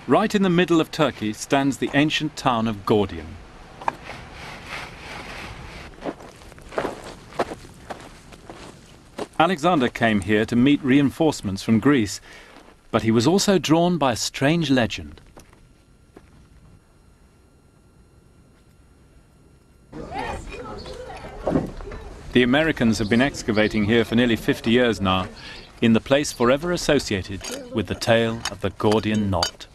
Right in the middle of Turkey stands the ancient town of Gordian. Alexander came here to meet reinforcements from Greece, but he was also drawn by a strange legend. The Americans have been excavating here for nearly 50 years now, in the place forever associated with the tale of the Gordian knot.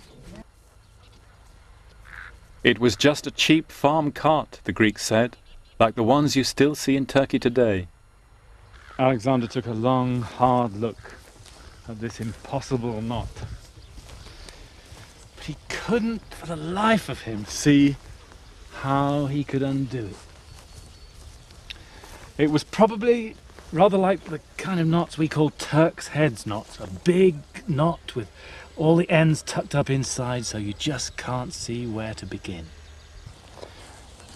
It was just a cheap farm cart, the Greeks said, like the ones you still see in Turkey today. Alexander took a long, hard look at this impossible knot. But he couldn't, for the life of him, see how he could undo it. It was probably rather like the kind of knots we call Turk's heads knots, a big knot with all the ends tucked up inside so you just can't see where to begin.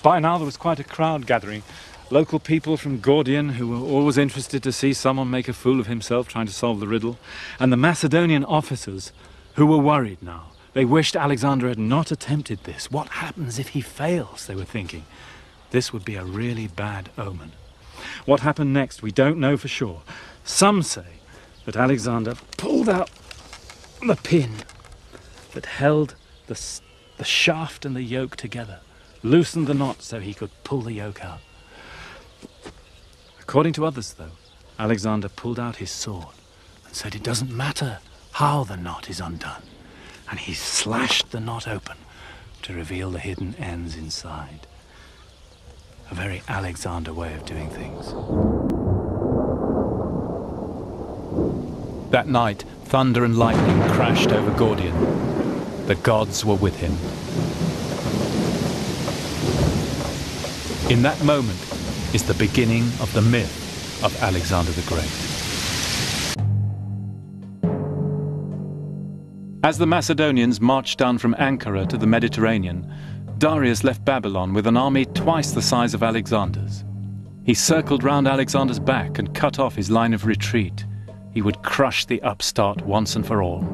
By now there was quite a crowd gathering. Local people from Gordian who were always interested to see someone make a fool of himself trying to solve the riddle, and the Macedonian officers who were worried now. They wished Alexander had not attempted this. What happens if he fails, they were thinking. This would be a really bad omen. What happened next, we don't know for sure. Some say that Alexander pulled out the pin that held the shaft and the yoke together, loosened the knot so he could pull the yoke out. According to others, though, Alexander pulled out his sword and said it doesn't matter how the knot is undone, and he slashed the knot open to reveal the hidden ends inside. A very Alexander way of doing things. That night, thunder and lightning crashed over Gordian. The gods were with him. In that moment is the beginning of the myth of Alexander the Great. As the Macedonians marched down from Ankara to the Mediterranean, Darius left Babylon with an army twice the size of Alexander's. He circled round Alexander's back and cut off his line of retreat. He would crush the upstart once and for all.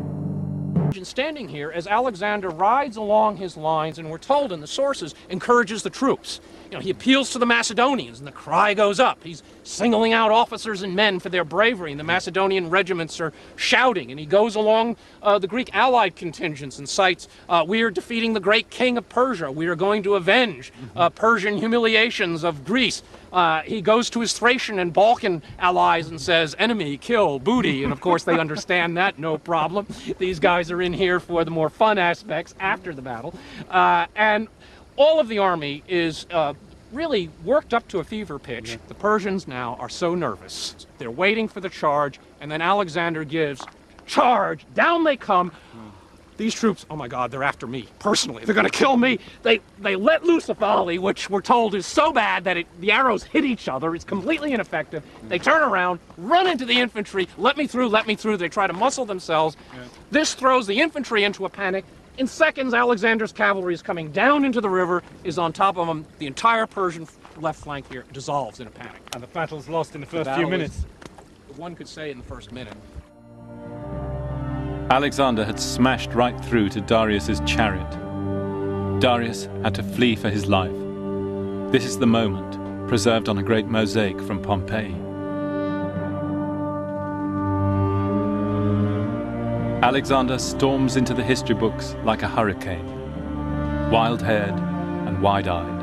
Standing here as Alexander rides along his lines, and we're told in the sources, encourages the troops. He appeals to the Macedonians, and the cry goes up. He's singling out officers and men for their bravery, and the Macedonian regiments are shouting, and he goes along the Greek allied contingents and cites, we are defeating the great king of Persia. We are going to avenge Persian humiliations of Greece. He goes to his Thracian and Balkan allies and says, enemy, kill, booty, and of course they understand that, no problem. These guys are in here for the more fun aspects after the battle. And all of the army is really worked up to a fever pitch. Yeah. The Persians now are so nervous. They're waiting for the charge, and then Alexander gives, charge, down they come. These troops, oh my God, they're after me, personally. They're gonna kill me. They let loose a volley, which we're told is so bad that the arrows hit each other. It's completely ineffective. They turn around, run into the infantry, let me through, let me through. They try to muscle themselves. Yeah. This throws the infantry into a panic. In seconds, Alexander's cavalry is coming down into the river, is on top of them. The entire Persian left flank here dissolves in a panic. And the battle's lost in the first few minutes. One could say in the first minute. Alexander had smashed right through to Darius's chariot. Darius had to flee for his life. This is the moment, preserved on a great mosaic from Pompeii. Alexander storms into the history books like a hurricane, wild-haired and wide-eyed.